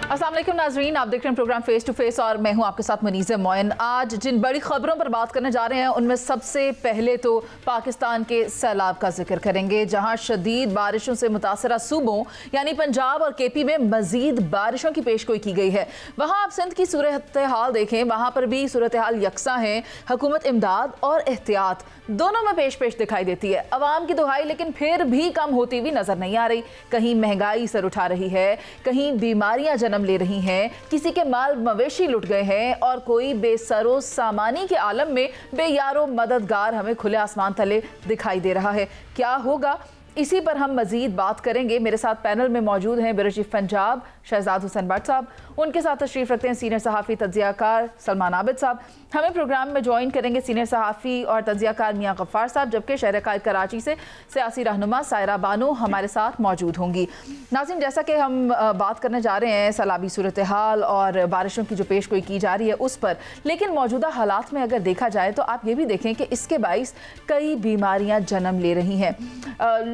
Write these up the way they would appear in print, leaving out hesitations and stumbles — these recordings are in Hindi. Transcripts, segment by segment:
अस्सलाम वालेकुम नाजरीन, आप देख रहे हैं प्रोग्राम फेस टू फेस और मैं हूं आपके साथ मुनीज़ा मोइन। आज जिन बड़ी खबरों पर बात करने जा रहे हैं उनमें सबसे पहले तो पाकिस्तान के सैलाब का जिक्र करेंगे, जहां शदीद बारिशों से मुतासरा सूबों यानी पंजाब और केपी में मजीद बारिशों की पेशगोई की गई है। वहां आप सिंध की सूरत हाल देखें, वहां पर भी सूरत हाल यकसा है। हुकूमत इमदाद और एहतियात दोनों में पेश दिखाई देती है। अवाम की दुहाई लेकिन फिर भी कम होती हुई नजर नहीं आ रही। कहीं महंगाई सर उठा रही है, कहीं बीमारियां जन्म ले रही हैं, किसी के माल मवेशी लुट गए हैं और कोई बेसरो सामानी के आलम में बेयारो मददगार हमें खुले आसमान तले दिखाई दे रहा है। क्या होगा, इसी पर हम मजीद बात करेंगे। मेरे साथ पैनल में मौजूद हैं ब्यूरो चीफ पंजाब शहजाद हुसैन भट्ट साहब, उनके साथ तशरीफ रखते हैं सीनियर सहाफ़ी तज्ज़ियाकार सलमान आबिद साहब। हमें प्रोग्राम में ज्वाइन करेंगे सीनियर सहाफ़ी और तज्ज़ियाकार मियां गफ्फार साहब, जबकि शहर कायद कराची से सियासी रहनुमा सायरा बानो हमारे साथ मौजूद होंगी। नाज़रीन, जैसा कि हम बात करने जा रहे हैं सैलाबी सूरत हाल और बारिशों की जो पेशगोई की जा रही है उस पर, लेकिन मौजूदा हालात में अगर देखा जाए तो आप ये भी देखें कि इसके बाइस कई बीमारियाँ जन्म ले रही हैं।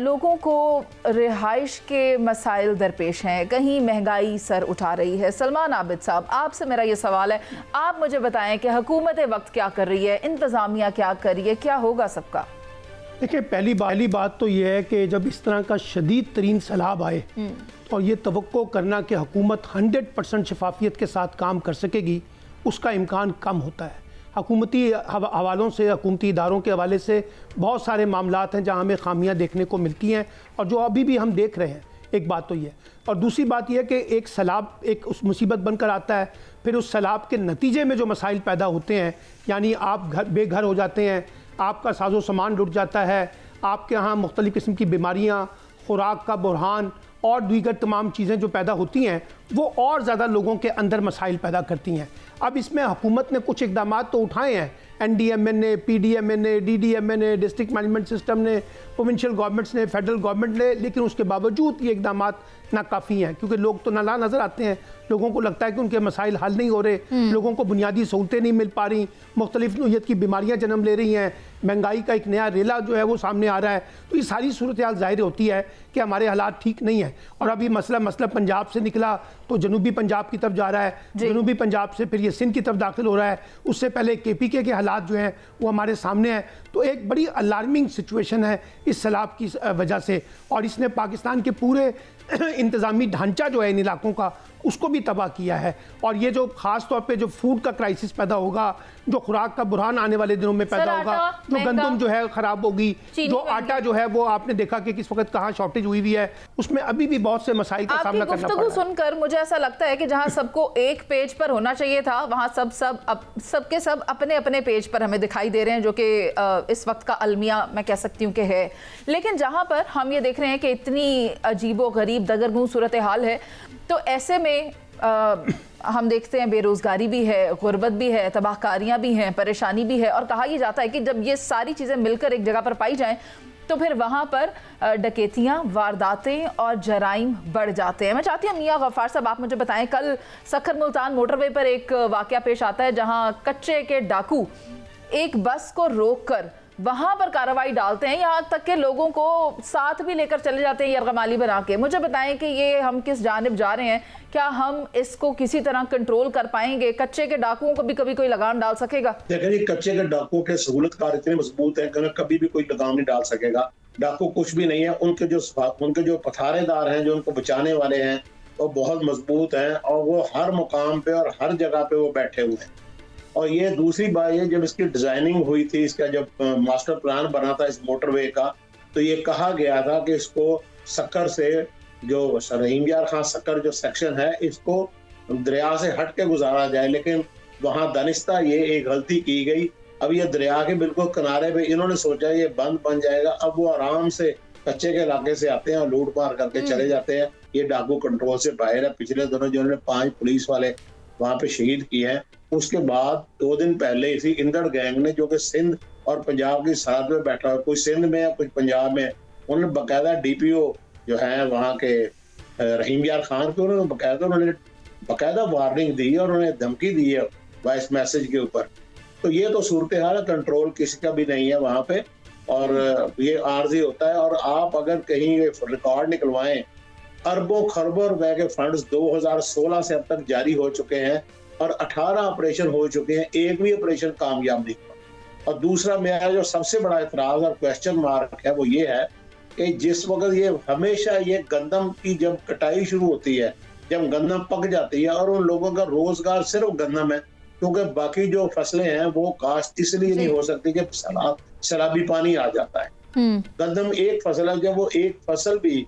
लोगों को रिहाइश के मसाइल दरपेश हैं, कहीं महंगाई सर उठा रही है। सलमान आबिद साहब, आपसे मेरा ये सवाल है, आप मुझे बताएं कि हुकूमत वक्त क्या कर रही है, इंतज़ामिया क्या कर रही है, क्या होगा सबका? देखिए, पहली बात तो ये है कि जब इस तरह का शदीद तरीन सैलाब आए और ये तवक्को करना कि हुकूमत 100% शफाफियत के साथ काम कर सकेगी, उसका इम्कान कम होता है। हुकूमती हवालों से, हुकूमती इदारों के हवाले से बहुत सारे मामलात हैं जहाँ हमें खामियाँ देखने को मिलती हैं और जो अभी भी हम देख रहे हैं। एक बात तो ये, और दूसरी बात यह कि एक सैलाब एक उस मुसीबत बनकर आता है, फिर उस सैलाब के नतीजे में जो मसाइल पैदा होते हैं, यानी आप बेघर हो जाते हैं, आपका साजो सामान लुट जाता है, आपके यहाँ मुख्तलिफ़ किस्म की बीमारियाँ, खुराक का बुरहान और दीगर तमाम चीज़ें जो पैदा होती हैं वो और ज़्यादा लोगों के अंदर मसाइल पैदा करती हैं। अब इसमें हुकूमत ने कुछ इक़दाम तो उठाए हैं, NDMA ने, PDMA ने, DDMA ने, डिस्ट्रिक्ट मैनेजमेंट सिस्टम ने, प्रोविंशियल गवर्नमेंट्स ने, फेडरल गवर्नमेंट ने, लेकिन उसके बावजूद ये इक़दाम नाकाफ़ी हैं क्योंकि लोग तो नाला नज़र आते हैं। लोगों को लगता है कि उनके मसाइल हल नहीं हो रहे, लोगों को बुनियादी सहूलतें नहीं मिल पा रही, मुख्तलिफ नौइयत की बीमारियाँ जन्म ले रही हैं, महंगाई का एक नया रेला जो है वो सामने आ रहा है। तो ये सारी सूरत हाल ज़ाहिर होती है कि हमारे हालात ठीक नहीं है। और अभी मसला पंजाब से निकला तो जनूबी पंजाब की तरफ जा रहा है, जनूबी पंजाब से फिर ये सिंध की तरफ दाखिल हो रहा है, उससे पहले KPK के हालात जो हैं वो हमारे सामने हैं। तो एक बड़ी अलार्मिंग सिचुएशन है इस सैलाब की वजह से, और इसने पाकिस्तान के पूरे इंतज़ामी ढांचा जो है इन इलाकों का उसको भी तबाह किया है। और ये जो ख़ास तौर पे जो फूड का क्राइसिस पैदा होगा, जो खुराक का बुरहान आने वाले दिनों में पैदा होगा, जो गंदम जो है ख़राब होगी, जो आटा जो है वो आपने देखा कि किस वक्त कहाँ शॉर्टेज हुई हुई है, उसमें अभी भी बहुत से मसाइल का सामना करना पड़ रहा है। सुनकर मुझे ऐसा लगता है कि जहाँ सबको एक पेज पर होना चाहिए था वहाँ सबके सब अपने अपने पेज पर हमें दिखाई दे रहे हैं, जो कि इस वक्त का अलमिया मैं कह सकती हूँ कि है। लेकिन जहाँ पर हम ये देख रहे हैं कि इतनी अजीबो गरीब दगरगूं सूरत हाल है, तो ऐसे में हम देखते हैं बेरोज़गारी भी है, गुर्बत भी है, तबाहकारियाँ भी हैं, परेशानी भी है। और कहा यह जाता है कि जब ये सारी चीज़ें मिलकर एक जगह पर पाई जाएं तो फिर वहाँ पर डकैतियाँ, वारदातें और जराइम बढ़ जाते हैं। मैं चाहती हूँ मियां गफ्फार साहब, आप मुझे बताएं, कल सखर मुल्तान मोटरवे पर एक वाक़या पेश आता है जहाँ कच्चे के डाकू एक बस को रोक कर वहाँ पर कार्रवाई डालते हैं, यहाँ तक के लोगों को साथ भी लेकर चले जाते हैं यरगमाली बना के। मुझे बताएं कि ये हम किस जानिब जा रहे हैं, क्या हम इसको किसी तरह कंट्रोल कर पाएंगे? कच्चे के डाकुओं को भी कभी कोई लगाम डाल सकेगा? देखिए, कच्चे के डाकुओं के सहूलतकार इतने मजबूत हैं कि कभी भी कोई लगाम नहीं डाल सकेगा। डाकू कुछ भी नहीं है, उनके जो पथारेदार हैं, जो उनको बचाने वाले हैं, वो बहुत मजबूत हैं और वो हर मुकाम पे और हर जगह पे वो बैठे हुए हैं। और ये दूसरी बात है, जब इसकी डिजाइनिंग हुई थी, इसका जब मास्टर प्लान बना था इस मोटरवे का, तो ये कहा गया था कि इसको सक्कर से जो रहीम यार खां सक्कर जो सेक्शन है इसको दरिया से हट के गुजारा जाए, लेकिन वहां दानिस्ता ये एक गलती की गई। अब ये दरिया के बिल्कुल किनारे पे इन्होंने सोचा ये बंद बन जाएगा, अब वो आराम से कच्चे के इलाके से आते हैं और लूट मार करके चले जाते हैं। ये डाकू कंट्रोल से बाहर है। पिछले दिनों जिन्होंने 5 पुलिस वाले वहां पे शहीद किए हैं, उसके बाद 2 दिन पहले इसी इंदड़ गैंग ने, जो कि सिंध और पंजाब की सरहद में बैठा हुआ, कुछ सिंध में है कुछ पंजाब में, उन्होंने बाकायदा DPO जो है वहाँ के रहीम यार खान को उन्होंने बाकायदा वार्निंग दी और उन्हें धमकी दी है वॉइस मैसेज के ऊपर। तो ये तो सूरत हाल, कंट्रोल किसी का भी नहीं है वहाँ पे, और ये आर्जी होता है। और आप अगर कहीं रिकॉर्ड निकलवाएं अरबों खरबों रुपए के फंड्स 2016 से अब तक जारी हो चुके हैं और 18 ऑपरेशन हो चुके हैं, एक भी ऑपरेशन कामयाब नहीं हुआ। और दूसरा मेरा जो सबसे बड़ा इतराज और क्वेश्चन मार्क है वो ये है कि जिस वक्त ये हमेशा ये गंदम की जब कटाई शुरू होती है, जब गंदम पक जाती है और उन लोगों का रोजगार सिर्फ गंदम है, क्योंकि बाकी जो फसलें हैं वो काश्त इसलिए नहीं हो सकती कि सैलाबी पानी आ जाता है। गंदम एक फसल है, जब वो एक फसल भी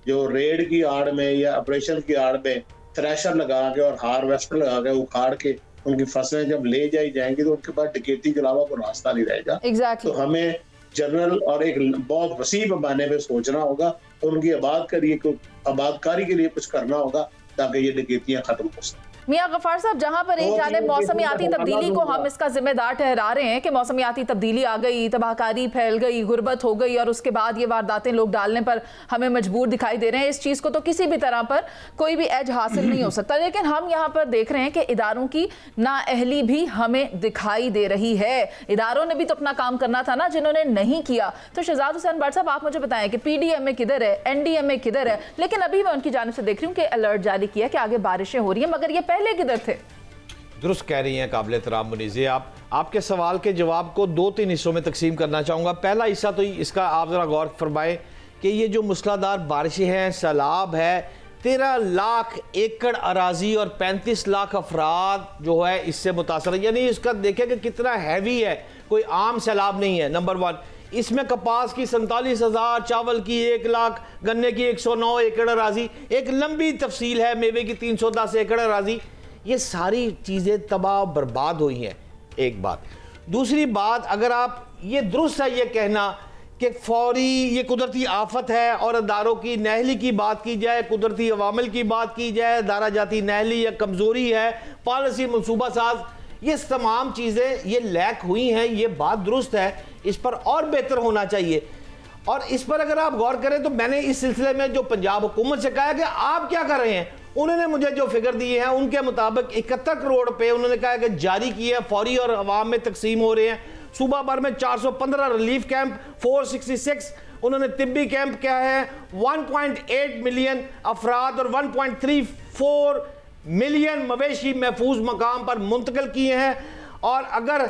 जो रेड की आड़ में या ऑपरेशन की आड़ में थ्रेशर लगा के और हार्वेस्टर लगा के उखाड़ के उनकी फसलें जब ले जाई जाएंगी तो उनके पास डकैती के अलावा कोई रास्ता नहीं रहेगा। exactly. तो हमें जनरल और एक बहुत वसी पैमाने पे सोचना होगा और उनकी आबादकारी के लिए कुछ करना होगा ताकि ये डकैतियां खत्म हो सकें। मियां गफ्फार साहब, जहां पर एक जानिब मौसमियाती तब्दीली को हम इसका जिम्मेदार ठहरा रहे हैं कि मौसमियाती तब्दीली आ गई, तबाहकारी फैल गई, गुर्बत हो गई और उसके बाद ये वारदातें लोग डालने पर हमें मजबूर दिखाई दे रहे हैं, इस चीज़ को तो किसी भी तरह पर कोई भी एज हासिल नहीं हो सकता, लेकिन हम यहाँ पर देख रहे हैं कि इदारों की नाअहली भी हमें दिखाई दे रही है। इदारों ने भी तो अपना काम करना था ना, जिन्होंने नहीं किया। तो शहजाद हुसैन भट्ट साहब, आप मुझे बताएं कि PDMA किधर है, NDMA किधर है? लेकिन अभी मैं उनकी जानिब से देख रही हूँ कि अलर्ट जारी किया कि आगे बारिशें हो रही हैं, मगर ये पहले किधर थे? दुरुस्त कह रही हैं काबिल एहतराम मुनीज़े। आपके सवाल के जवाब को 2-3 हिस्सों में तकसीम करना चाहूँगा। पहला हिस्सा तो इसका आप ज़रा गौर फरमाएं कि ये जो मूसलाधार बारिशें हैं, सैलाब है, 13 लाख एकड़ अराजी और 35 लाख अफराद जो है इससे मुतासर है। यानी इसका देखें कि कितना हैवी है, कोई आम सैलाब नहीं है। नंबर 1, इसमें कपास की 47,000, चावल की 1 लाख, गन्ने की 109 एकड़ अराजी, एक लंबी तफसील है, मेवे की 310 एकड़ अराजी। ये सारी चीज़ें तबाह बर्बाद हुई हैं, एक बात। दूसरी बात, अगर आप ये दुरुस्त है ये कहना कि फौरी ये कुदरती आफत है और अदारों की नाअहली की बात की जाए, कुदरती अवामिल की बात की जाए, अदारा जाती नाअहली या कमज़ोरी है, पॉलिसी मनसूबा साज, ये तमाम चीज़ें ये लैक हुई हैं, ये बात दुरुस्त है, इस पर और बेहतर होना चाहिए। और इस पर अगर आप गौर करें तो मैंने इस सिलसिले में जो पंजाब हुकूमत से कहा कि आप क्या कर रहे हैं, उन्होंने मुझे जो फिगर दिए हैं उनके मुताबिक 71 करोड़ पे उन्होंने कहा कि जारी किए हैं, फौरी और अवाम में तकसीम हो रहे हैं। सूबा भर में 415 रिलीफ कैंप, 466 उन्होंने तिब्बी कैंप क्या है, 1.8 मिलियन अफराद और 1.34 मिलियन मवेशी महफूज मकाम पर मुंतकिल किए हैं। और अगर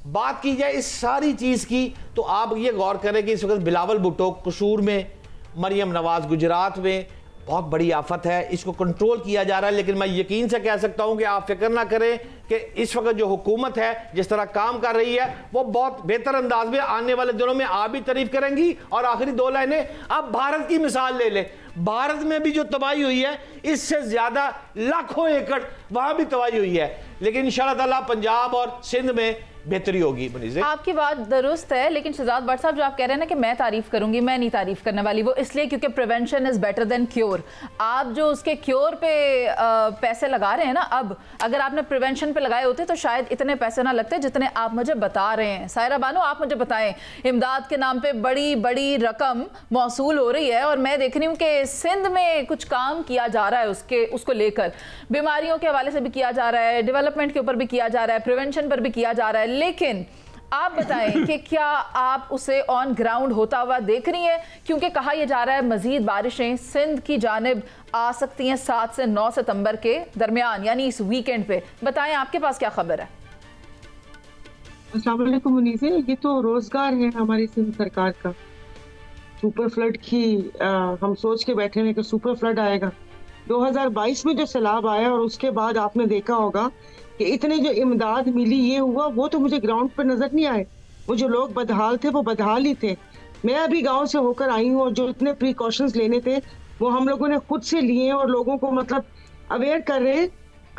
बात की जाए इस सारी चीज़ की तो आप ये गौर करें कि इस वक्त बिलावल भुट्टो कसूर में, मरियम नवाज गुजरात में बहुत बड़ी आफत है, इसको कंट्रोल किया जा रहा है। लेकिन मैं यकीन से कह सकता हूं कि आप फिक्र ना करें कि इस वक्त जो हुकूमत है जिस तरह काम कर रही है वो बहुत बेहतर अंदाज में आने वाले दिनों में आप भी तारीफ करेंगी। और आखिरी 2 लाइनें, आप भारत की मिसाल ले लें, भारत में भी जो तबाही हुई है इससे ज्यादा लाखों एकड़ वहां भी तबाही हुई है, लेकिन इंशाअल्लाह ताला पंजाब और सिंध में बेहतरी होगी। आपकी बात दुरुस्त है, लेकिन शहजाद भट्ट साहब जो आप कह रहे हैं ना कि मैं तारीफ करूंगी, मैं नहीं तारीफ करने वाली, वो इसलिए क्योंकि prevention is better than cure. आप जो उसके क्योर पे पैसे लगा रहे हैं ना, अब अगर आपने प्रिवेंशन पे लगाए होते तो शायद इतने पैसे ना लगते जितने आप मुझे बता रहे हैं। सायरा बानो, आप मुझे बताएं, इमदाद के नाम पे बड़ी बड़ी रकम मौसूल हो रही है और मैं देख रही हूँ कि सिंध में कुछ काम किया जा रहा है उसको लेकर, बीमारियों के हवाले से भी किया जा रहा है, डेवलपमेंट के ऊपर भी किया जा रहा है, प्रिवेंशन पर भी किया जा रहा है, लेकिन आप बताएं कि क्या आप उसे ऑन ग्राउंड होता हुआ देख रही हैं? क्योंकि कहा यह जा रहा है मजीद बारिशें सिंध की जानिब आ सकती हैं 7 से 9 सितंबर के दरमियान, यानी इस वीकेंड पे। बताएं आपके पास क्या खबर है? अस्सलाम वालेकुम मुनीज़े, ये तो रोजगार है हमारी सिंध सरकार का। सुपर फ्लड की हम सोच के बैठे हैं कि सुपर फ्लड आएगा। 2022 में जो सैलाब आया और उसके बाद आपने देखा होगा कि इतने जो इमदाद मिली, ये हुआ, वो तो मुझे ग्राउंड पर नजर नहीं आए। वो जो लोग बदहाल थे वो बदहाल ही थे। मैं अभी गांव से होकर आई हूँ और जो इतने प्रिकॉशंस लेने थे वो हम लोगों ने खुद से लिए और लोगों को मतलब अवेयर कर रहे हैं।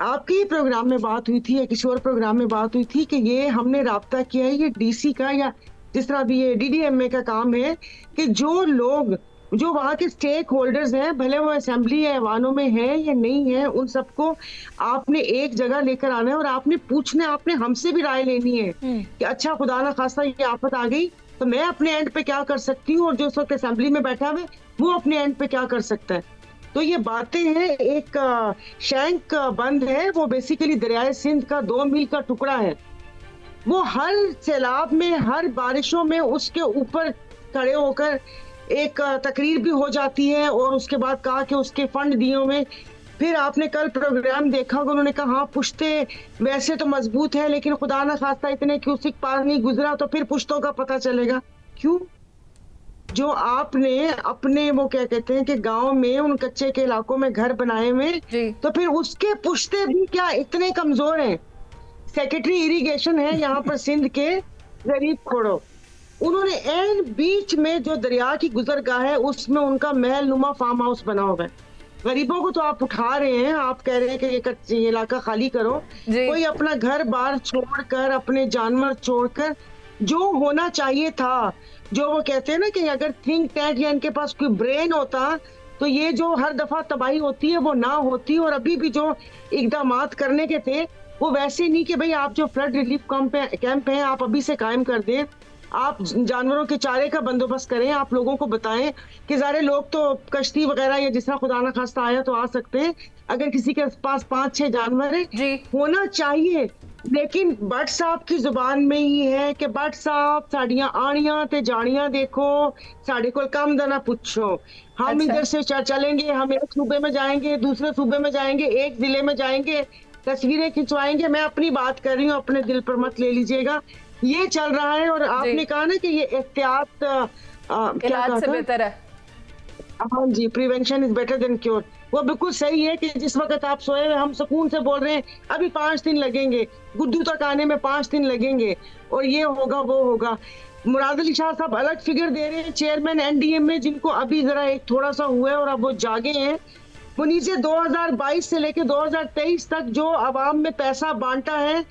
आपके ही प्रोग्राम में बात हुई थी या किसी और प्रोग्राम में बात हुई थी कि ये हमने राब्ता किया है, ये DC का या जिस तरह भी ये DDMA का काम है कि जो लोग जो वहाँ के स्टेक होल्डर्स हैं, भले वो असेंबली या ऐवानों में है या नहीं है, उन सबको आपने एक जगह लेकर आना है और आपने पूछना है, आपने हमसे भी राय लेनी है कि अच्छा खुदा ना खास्ता ये आफत आ गई तो मैं अपने एंड पे क्या कर सकती हूँ और जो उस वक्त असेंबली में बैठा हुआ वो अपने एंड पे क्या कर सकता है। तो ये बातें हैं। एक शैंक बंद है, वो बेसिकली दरियाए सिंध का 2 मील का टुकड़ा है। वो हर सैलाब में, हर बारिशों में उसके ऊपर खड़े होकर एक तकरीर भी हो जाती है और उसके बाद कहा कि उसके फंड दिए हुए। फिर आपने कल प्रोग्राम देखा होगा, उन्होंने कहा हाँ पुश्ते वैसे तो मजबूत है लेकिन खुदा ना खास्ता इतने क्यूसिक पार नहीं गुजरा तो फिर पुश्तों का पता चलेगा। क्यों? जो आपने अपने वो क्या कहते हैं कि गांव में उन कच्चे के इलाकों में घर बनाए हुए, तो फिर उसके पुश्ते भी क्या इतने कमजोर हैं? सेक्रेटरी इरिगेशन है यहाँ पर सिंध के गरीब खोड़ो, उन्होंने एन बीच में जो दरिया की गुजरगाह है उसमें उनका महल नुमा फार्म हाउस बना हुआ है। गरीबों को तो आप उठा रहे हैं, आप कह रहे हैं कि ये कच्चे इलाका खाली करो, कोई अपना घर बार छोड़कर अपने जानवर छोड़कर, जो होना चाहिए था, जो वो कहते हैं ना कि अगर थिंक टैंक या इनके पास कोई ब्रेन होता तो ये जो हर दफा तबाही होती है वो ना होती। और अभी भी जो इकदामात करने के थे वो वैसे नहीं कि भाई आप जो फ्लड रिलीफ कैंप है आप अभी से कायम कर दें, आप जानवरों के चारे का बंदोबस्त करें, आप लोगों को बताएं कि सारे लोग तो कश्ती वगैरह या जिस तरह खुदा ना खास्ता आया तो आ सकते हैं, अगर किसी के पास 5-6 जानवर है होना चाहिए। लेकिन भट्ट साहब की जुबान में ही है कि भट्ट साहब साड़ियां आनियां ते जानियां देखो, साढ़े को कम दाना पूछो, हम इधर से चलेंगे, हम एक सूबे में जाएंगे, दूसरे सूबे में जाएंगे, एक जिले में जाएंगे, तस्वीरें खिंचवाएंगे। मैं अपनी बात कर रही हूँ, अपने दिल पर मत ले लीजिएगा। ये चल रहा है और आपने कहा ना कि ये एहतियात इलाज से बेहतर है। हाँ जी, prevention is better than cure. वो बिल्कुल सही है कि जिस वक्त आप सोए हुए हम सुकून से बोल रहे हैं अभी 5 दिन लगेंगे, गुड्डू तक आने में 5 दिन लगेंगे और ये होगा वो होगा। मुराद अली शाह साहब अलग फिगर दे रहे हैं, चेयरमैन एनडीएम में, जिनको अभी जरा एक थोड़ा सा हुआ है और अब वो जागे हैं। वो नीचे 2022 से लेकर 2023 तक जो अवाम में पैसा बांटा है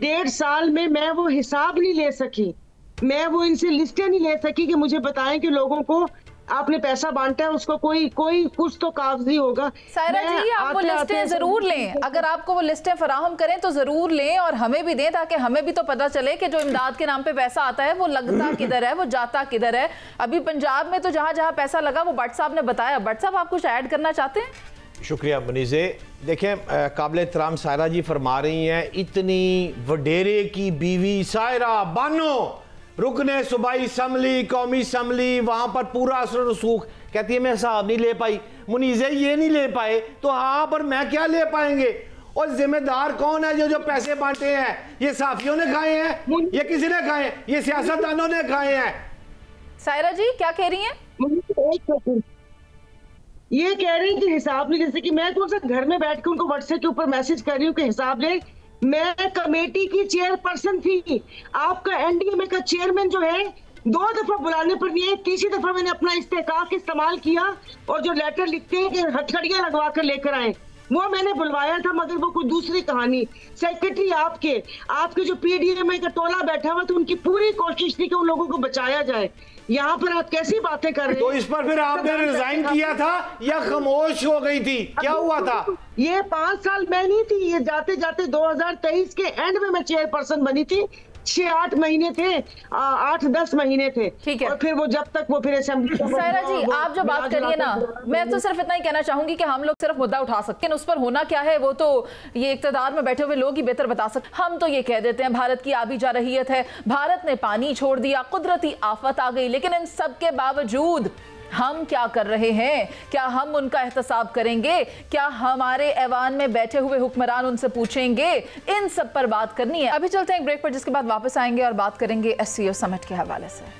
1.5 साल में, मैं वो हिसाब नहीं ले सकी, मैं वो इनसे लिस्टें नहीं ले सकी कि मुझे बताएं कि लोगों को आपने पैसा बांटा है उसको कोई कुछ तो कागजी होगा। सायरा जी आप वो लिस्टें जरूर लें, अगर आपको वो लिस्टें फराहम करें तो जरूर लें और हमें भी दें ताकि हमें भी तो पता चले कि जो इमदाद के नाम पे पैसा आता है वो लगता किधर है, वो जाता किधर है। अभी पंजाब में तो जहां जहां पैसा लगा वो भट्ट साहब ने बताया। भट्ट साहब आप कुछ ऐड करना चाहते हैं? शुक्रिया मुनीज़े। देखें काबिल एहतराम सायरा जी फरमा रही हैं, इतनी वडेरे की बीवी सायरा बानो, रुकने सूबाई असम्बली, कौमी असम्बली, वहाँ पर पूरा असर रसूख, कहती है मैं हिसाब नहीं ले पाई। मुनीज़े ये नहीं ले पाए तो हाँ पर मैं क्या ले पाएंगे? और जिम्मेदार कौन है? जो पैसे बांटे हैं ये साफियों ने खाए हैं, ये किसी ने खाए? ये सियासतदानों ने खाए हैं। सायरा जी क्या कह रही हैं? ये कह रही है कि हिसाब ले, जैसे कि मैं कौन सा घर में बैठ के उनको व्हाट्सएप के ऊपर मैसेज कर रही हूँ कि हिसाब ले। मैं कमेटी की चेयरपर्सन थी, आपका एनडीएमए का चेयरमैन जो है 2 दफा बुलाने पर नहीं है, तीसरी दफा मैंने अपना इस्तेकाक इस्तेमाल किया और जो लेटर लिखते हैं कि हथकड़ियां लगवा कर लेकर आए वो मैंने बुलवाया था, मगर वो कोई दूसरी कहानी। सेक्रेटरी आपके जो पीडीएमए का टोला बैठा हुआ था उनकी पूरी कोशिश थी कि उन लोगों को बचाया जाए। यहाँ पर आप कैसी बातें कर रहे हैं? तो इस पर फिर आपने रिजाइन किया था या खामोश हो गई थी? क्या हुआ था? ये 5 साल मैं नहीं थी, ये जाते जाते 2023 के एंड में मैं चेयरपर्सन बनी थी। 6-8 महीने थे, 8-10 महीने थे, ठीक है। और फिर वो जब तक वो फिर असेंबली। सायरा जी आप जो बात करिए ना, मैं तो सिर्फ इतना ही कहना चाहूंगी कि हम लोग सिर्फ मुद्दा उठा सकते हैं, उस पर होना क्या है वो तो ये इक्तदार में बैठे हुए लोग ही बेहतर बता सकते। हम तो ये कह देते हैं भारत की आबी जारहियत है, भारत ने पानी छोड़ दिया, कुदरती आफत आ गई, लेकिन इन सब के बावजूद हम क्या कर रहे हैं? क्या हम उनका एहतसाब करेंगे? क्या हमारे ऐवान में बैठे हुए हुक्मरान उनसे पूछेंगे? इन सब पर बात करनी है। अभी चलते हैं एक ब्रेक पर, जिसके बाद वापस आएंगे और बात करेंगे SCO समिट के हवाले से।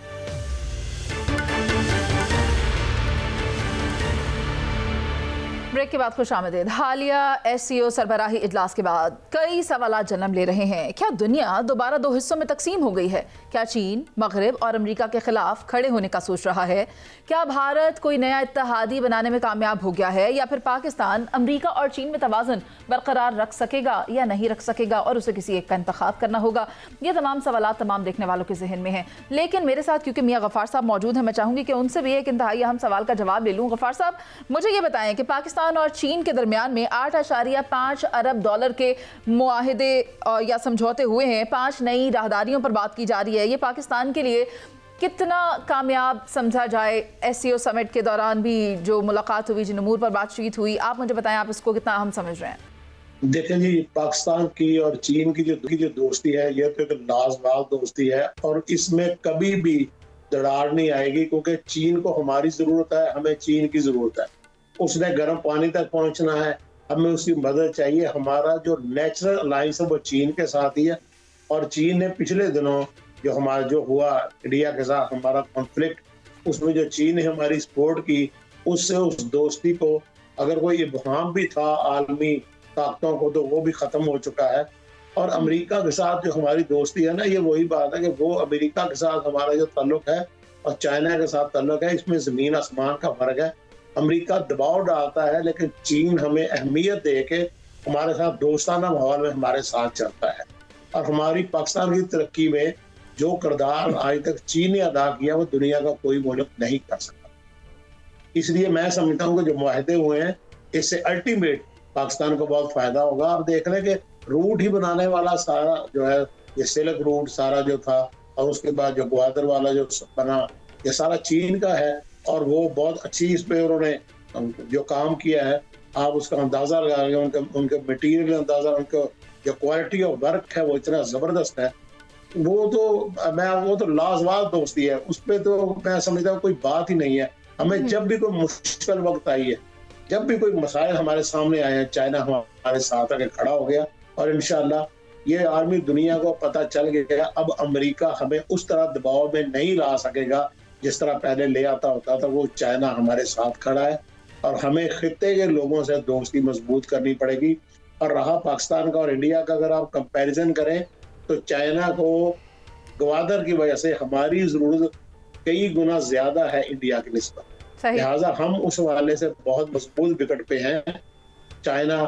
ब्रेक के बाद खुश आमदीद। हालिया SCO सरबराही इजलास के बाद कई सवाल जन्म ले रहे हैं। क्या दुनिया दोबारा 2 हिस्सों में तकसीम हो गई है? क्या चीन, मगरिब और अमेरिका के खिलाफ खड़े होने का सोच रहा है? क्या भारत कोई नया इत्तेहादी बनाने में कामयाब हो गया है, या फिर पाकिस्तान अमेरिका और चीन में तवाज़ुन बरकरार रख सकेगा या नहीं रख सकेगा और उसे किसी एक का इंतखाब करना होगा? ये तमाम सवाल तमाम देखने वालों के जहन में हैं। लेकिन मेरे साथ क्योंकि मियाँ गफ़ार साहब मौजूद हैं, मैं चाहूँगी कि उनसे भी एक इंतहाई अहम सवाल का जवाब ले लूँ। गफ़ार साहब मुझे ये बताएं कि पाकिस्तान और चीन के दरमियान में $8.5 अरब के मुआहिदे या समझौते हुए हैं। 5 नई राहदारियों पर बात की जा रही है। ये पाकिस्तान के लिए कितना कामयाब समझा जाए? SCO समिट के दौरान भी जो मुलाकात हुई, जिन उमूर पर बातचीत हुई, आप मुझे बताएं आप इसको कितना अहम समझ रहे हैं? देखें जी, पाकिस्तान की और चीन की जो दोस्ती है ये तो एक लाजवाब दोस्ती है और इसमें कभी भी दरार नहीं आएगी, क्योंकि चीन को हमारी जरूरत है, हमें चीन की जरूरत है। उसने गर्म पानी तक पहुंचना है, हमें उसकी मदद चाहिए। हमारा जो नेचुरल अलायंस है वो चीन के साथ ही है, और चीन ने पिछले दिनों जो हुआ इंडिया के साथ हमारा कॉन्फ्लिक्ट, उसमें जो चीन ने हमारी सपोर्ट की, उससे उस दोस्ती को अगर कोई इब्हाम भी था आलमी ताकतों को, तो वो भी खत्म हो चुका है। और अमेरिका के साथ जो हमारी दोस्ती है ना, ये वही बात है कि वो अमेरिका के साथ हमारा जो ताल्लुक है और चाइना के साथ ताल्लुक है, इसमें जमीन आसमान का फर्क है। अमेरिका दबाव डालता है, लेकिन चीन हमें अहमियत दे के हमारे साथ दोस्ताना माहौल में हमारे साथ चलता है। और हमारी पाकिस्तान की तरक्की में जो किरदार आज तक चीन ने अदा किया, वो दुनिया का कोई मुल्क नहीं कर सकता। इसलिए मैं समझता हूँ कि जो मुआहदे हुए हैं, इससे अल्टीमेट पाकिस्तान को बहुत फायदा होगा। आप देख लें कि रूट ही बनाने वाला सारा जो है, ये सिल्क रूट सारा जो था, और उसके बाद जो ग्वादर वाला जो बना, ये सारा चीन का है। और वो बहुत अच्छी इस पे उन्होंने जो काम किया है, आप उसका अंदाजा लगा रहे हैं, उनके मटीरियल अंदाजा, उनका जो क्वालिटी ऑफ वर्क है वो इतना जबरदस्त है। वो तो लाजवाब दोस्ती है, उस पर तो मैं समझता हूँ कोई बात ही नहीं है। हमें जब भी कोई मुश्किल वक्त आई है, जब भी कोई मसाइल हमारे सामने आए हैं, चाइना हमारे साथ आके खड़ा हो गया। और इंशाल्लाह ये आलमी दुनिया को पता चल गया, अब अमेरिका हमें उस तरह दबाव में नहीं ला सकेगा जिस तरह पहले ले आता होता था। वो चाइना हमारे साथ खड़ा है, और हमें खित्ते के लोगों से दोस्ती मजबूत करनी पड़ेगी। और रहा पाकिस्तान का और इंडिया का, अगर आप कंपैरिजन करें तो चाइना को ग्वादर की वजह से हमारी जरूरत कई गुना ज्यादा है इंडिया की निस्बत। लिहाजा हम उस हवाले से बहुत मजबूत विकेट पे हैं। चाइना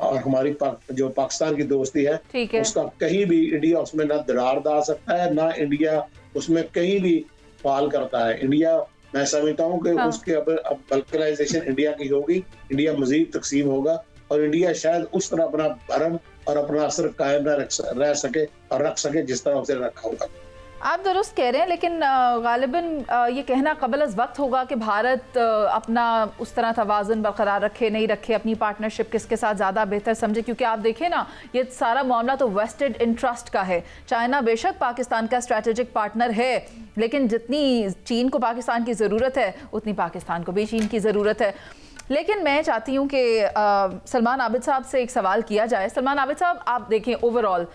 और हमारी जो पाकिस्तान की दोस्ती है, उसका कहीं भी इंडिया उसमें ना दरार डाल सकता है, ना इंडिया उसमें कहीं भी फाल करता है। इंडिया, मैं समझता हूँ कि उसके अब बल्कनाइजेशन इंडिया की होगी, इंडिया मजीद तकसीम होगा, और इंडिया शायद उस तरह अपना भरम और अपना असर कायम रह सके और रख सके जिस तरह उसे रखा होगा। आप दुरुस्त कह रहे हैं, लेकिन गालिबन ये कहना कबल अज़ वक्त होगा कि भारत अपना उस तरह तवाज़ुन बरकरार रखे नहीं रखे, अपनी पार्टनरशिप किसके साथ ज़्यादा बेहतर समझे। क्योंकि आप देखें ना, ये सारा मामला तो वेस्टेड इंटरेस्ट का है। चाइना बेशक पाकिस्तान का स्ट्रेटेजिक पार्टनर है, लेकिन जितनी चीन को पाकिस्तान की ज़रूरत है, उतनी पाकिस्तान को भी चीन की ज़रूरत है। लेकिन मैं चाहती हूँ कि सलमान आबिद साहब से एक सवाल किया जाए। सलमान आबिद साहब, आप देखें ओवरऑल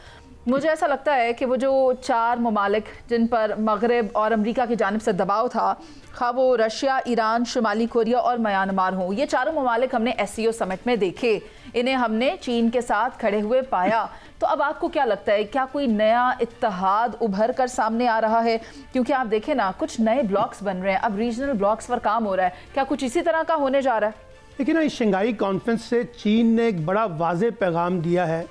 मुझे ऐसा लगता है कि वो जो 4 ममालिक जिन पर मगरब और अमेरिका की जानिब से दबाव था, खा वो रशिया, ईरान, शुमाली कोरिया और म्यांमार हों, ये चारों ममालिक हमने SCO समिट में देखे, इन्हें हमने चीन के साथ खड़े हुए पाया। तो अब आपको क्या लगता है, क्या कोई नया इत्तेहाद उभर कर सामने आ रहा है? क्योंकि आप देखें ना, कुछ नए ब्लॉक्स बन रहे हैं, अब रीजनल ब्लॉक्स पर काम हो रहा है। क्या कुछ इसी तरह का होने जा रहा है? लेकिन ना, इस शंघाई कॉन्फ्रेंस से चीन ने एक बड़ा वाज़ेह पैगाम दिया है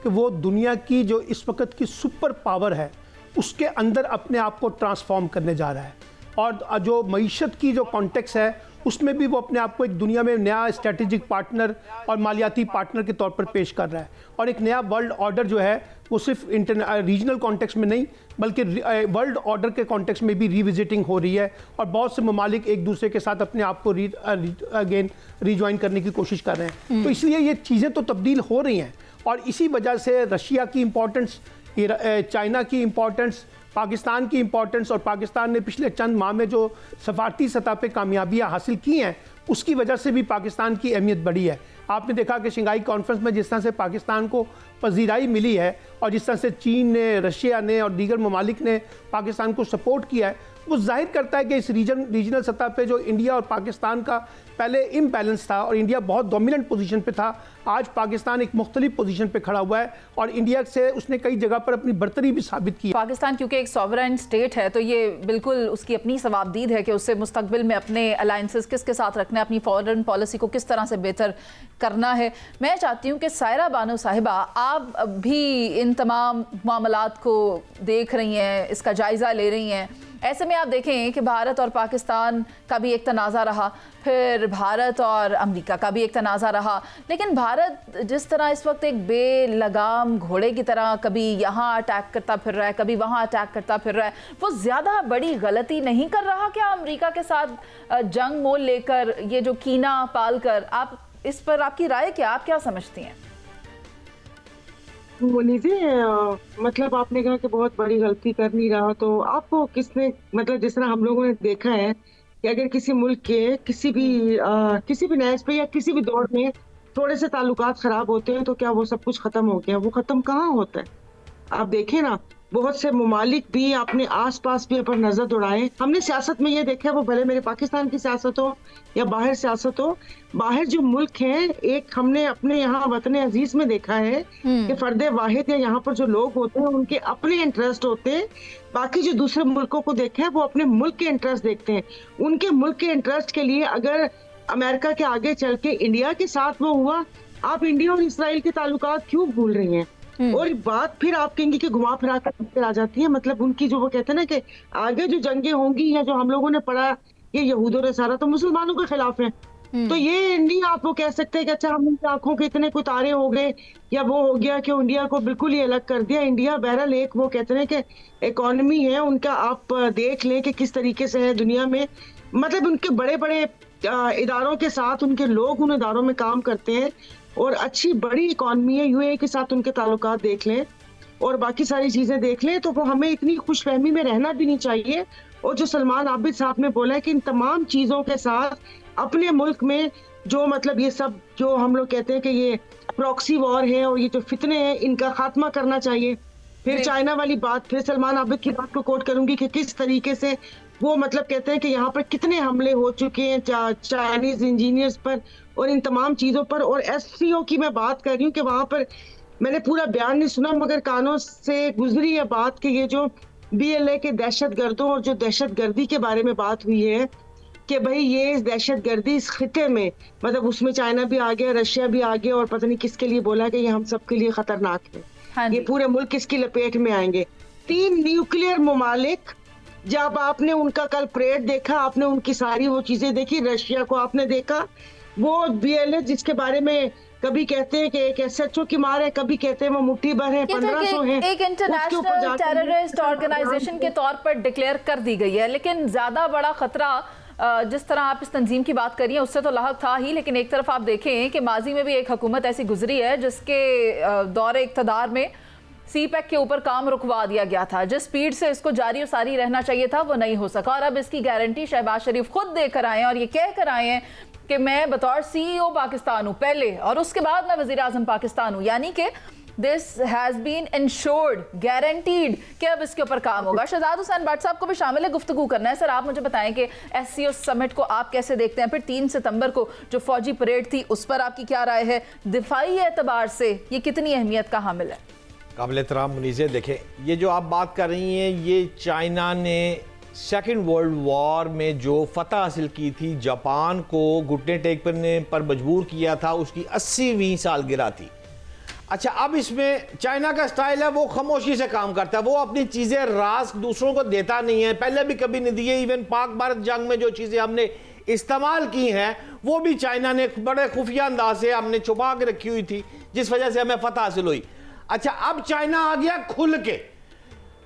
कि वो दुनिया की जो इस वक्त की सुपर पावर है, उसके अंदर अपने आप को ट्रांसफॉर्म करने जा रहा है। और जो मईशत की जो कॉन्टेक्स्ट है, उसमें भी वो अपने आप को एक दुनिया में नया स्ट्रेटेजिक पार्टनर और मालियाती पार्टनर के तौर पर पेश कर रहा है। और एक नया वर्ल्ड ऑर्डर जो है, वो सिर्फ रीजनल कॉन्टेक्स्ट में नहीं, बल्कि वर्ल्ड ऑर्डर के कॉन्टेक्स्ट में भी रिविजिटिंग हो रही है। और बहुत से ममालिक एक दूसरे के साथ अपने आप को अगेन रिज्वाइन करने की कोशिश कर रहे हैं। तो इसलिए ये चीज़ें तो तब्दील हो रही हैं, और इसी वजह से रशिया की इम्पोर्टेंस, चाइना की इम्पोर्टेंस, पाकिस्तान की इम्पोर्टेंस, और पाकिस्तान ने पिछले चंद माह में जो सफारती सतह पे कामयाबियाँ हासिल की हैं, उसकी वजह से भी पाकिस्तान की अहमियत बढ़ी है। आपने देखा कि शंघाई कॉन्फ्रेंस में जिस तरह से पाकिस्तान को पजीराई मिली है, और जिस तरह से चीन ने, रशिया ने और दीगर ममालिक ने पाकिस्तान को सपोर्ट किया है, वो जाहिर करता है कि इस रीजनल सतह पे जो इंडिया और पाकिस्तान का पहले इम्बैलेंस था और इंडिया बहुत डोमिनेंट पोजीशन पे था, आज पाकिस्तान एक मुख्तलिफ पोजीशन पे खड़ा हुआ है, और इंडिया से उसने कई जगह पर अपनी बर्तरी भी साबित की। पाकिस्तान क्योंकि एक सॉवरेन स्टेट है, तो ये बिल्कुल उसकी अपनी सवाबदीद है कि उससे मुस्तकबिल में अपने अलायंसेस किसके साथ रखना है, अपनी फॉरेन पॉलिसी को किस तरह से बेहतर करना है। मैं चाहती हूँ कि सायरा बानो साहिबा, आप भी इन तमाम मामलात को देख रही हैं, इसका जायज़ा ले रही हैं। ऐसे में आप देखें कि भारत और पाकिस्तान का भी एक तनाज़ा रहा, फिर भारत और अमेरिका का भी एक तनाज़ा रहा, लेकिन भारत जिस तरह इस वक्त एक बेलगाम घोड़े की तरह कभी यहाँ अटैक करता फिर रहा है, कभी वहाँ अटैक करता फिर रहा है, वो ज़्यादा बड़ी गलती नहीं कर रहा क्या अमेरिका के साथ जंग मोल लेकर, ये जो कीना पाल कर? आप इस पर, आपकी राय क्या, आप क्या समझती हैं? मुनीज़े, मतलब आपने कहा कि बहुत बड़ी गलती कर नहीं रहा, तो आपको किसने, मतलब जिस तरह हम लोगों ने देखा है कि अगर किसी मुल्क के किसी भी नैज पे या किसी भी दौर में थोड़े से ताल्लुकात खराब होते हैं तो क्या वो सब कुछ खत्म हो गया? वो खत्म कहाँ होता है? आप देखें ना, बहुत से ममालिक भी अपने आसपास भी पर नजर दौड़ाए। हमने सियासत में ये देखा है, वो भले मेरे पाकिस्तान की सियासत हो या बाहर सियासत हो, बाहर जो मुल्क हैं, एक हमने अपने यहाँ वतन अजीज में देखा है कि फर्द वाहिद या यहाँ पर जो लोग होते हैं उनके अपने इंटरेस्ट होते हैं। बाकी जो दूसरे मुल्कों को देखा है वो अपने मुल्क के इंटरेस्ट देखते हैं। उनके मुल्क के इंटरेस्ट के लिए अगर अमेरिका के आगे चल के इंडिया के साथ वो हुआ, आप इंडिया और इसराइल के ताल्लुकात क्यों भूल रही हैं? और बात फिर आप कहेंगे कि घुमा फिरा कर आ जाती है, मतलब उनकी जो वो कहते हैं ना कि आगे जो जंगें होंगी या जो हम लोगों ने पढ़ा ये यहूद और नसारा तो मुसलमानों के खिलाफ है। तो ये नहीं आप वो कह सकते कि अच्छा हम उनकी आंखों के इतने कुतारे हो गए या वो हो गया कि इंडिया को बिल्कुल ही अलग कर दिया। इंडिया बहरहाल एक वो कहते हैं कि इकोनॉमी है उनका, आप देख लें कि किस तरीके से है दुनिया में, मतलब उनके बड़े बड़े इदारों के साथ उनके लोग उन इदारों में काम करते हैं और अच्छी बड़ी इकॉनमी है। यूएई के साथ उनके ताल्लुकात देख लें और बाकी सारी चीजें देख लें, तो वो हमें इतनी खुशफहमी में रहना भी नहीं चाहिए। और जो सलमान आबिद साहब ने बोला है कि इन तमाम चीजों के साथ अपने मुल्क में जो मतलब ये सब जो हम लोग कहते हैं कि ये प्रॉक्सी वॉर है और ये जो फितने हैं इनका खात्मा करना चाहिए। फिर चाइना वाली बात, फिर सलमान आबिद की बात को कोट करूंगी कि किस तरीके से वो मतलब कहते हैं कि यहाँ पर कितने हमले हो चुके हैं चाइनीज इंजीनियर्स पर और इन तमाम चीजों पर। और एससीओ की मैं बात कर रही हूँ कि वहां पर मैंने पूरा बयान नहीं सुना मगर कानों से गुजरी है बात कि ये जो बीएलए के दहशतगर्दों और जो दहशतगर्दी के बारे में बात हुई है कि भाई ये दहशतगर्दी इस खिते में, मतलब उसमें चाइना भी आ गया, रशिया भी आ गया और पता नहीं किसके लिए बोला कि ये हम सबके लिए खतरनाक है। हाँ, ये पूरे मुल्क इसकी लपेट में आएंगे। 3 न्यूक्लियर ममालिक, जब आपने उनका कल परेड देखा, आपने उनकी सारी वो चीजें देखी, रशिया को आपने देखा, वो बीएलए जिसके बारे में कभी कहते हैं कि एक एसएचओ की मार है, कभी कहते हैं वो मुट्ठी भर है, 1500 है, एक इंटरनेशनल टेररिस्ट ऑर्गेनाइजेशन के तौर पर डिक्लेयर कर दी गई है। लेकिन ज्यादा बड़ा खतरा जिस तरह आप इस तंजीम की बात करिए उससे तो लाहक था ही, लेकिन एक तरफ आप देखें कि माजी में भी एक हुकूमत ऐसी गुजरी है जिसके दौरे इक़्तिदार में सीपैक के ऊपर काम रुकवा दिया गया था। जिस स्पीड से इसको जारी और सारी रहना चाहिए था वो नहीं हो सका और अब इसकी गारंटी शहबाज शरीफ खुद देकर आए हैं और ये कह कर आए हैं कि मैं बतौर सीईओ पाकिस्तान हूँ पहले और उसके बाद मैं वज़ीर आज़म पाकिस्तान हूँ, यानी कि this has been insured, guaranteed कि अब इसके ऊपर काम होगा। शहजाद हुसैन भट्ट साहब को भी शामिल है गुफ्तगू करना है। सर आप मुझे बताएं कि एससीओ समिट को आप कैसे देखते हैं, फिर 3 सितंबर को जो फौजी परेड थी उस पर आपकी क्या राय है, दिफाई एतबार से ये कितनी अहमियत का हामिल है? काबिल एहतराम मुनीज़े, देखें ये जो आप बात कर रही हैं ये चाइना ने सेकेंड वर्ल्ड वॉर में जो फतह हासिल की थी, जापान को घुटने टेकने पर मजबूर किया था, उसकी 80वीं सालगिरह थी। अच्छा, अब इसमें चाइना का स्टाइल है वो खामोशी से काम करता है, वो अपनी चीज़ें राज दूसरों को देता नहीं है, पहले भी कभी नहीं दिए। इवन पाक भारत जंग में जो चीज़ें हमने इस्तेमाल की हैं वो भी चाइना ने बड़े खुफिया अंदाज से हमने छुपा के रखी हुई थी, जिस वजह से हमें फतह हासिल हुई। अच्छा, अब चाइना आ गया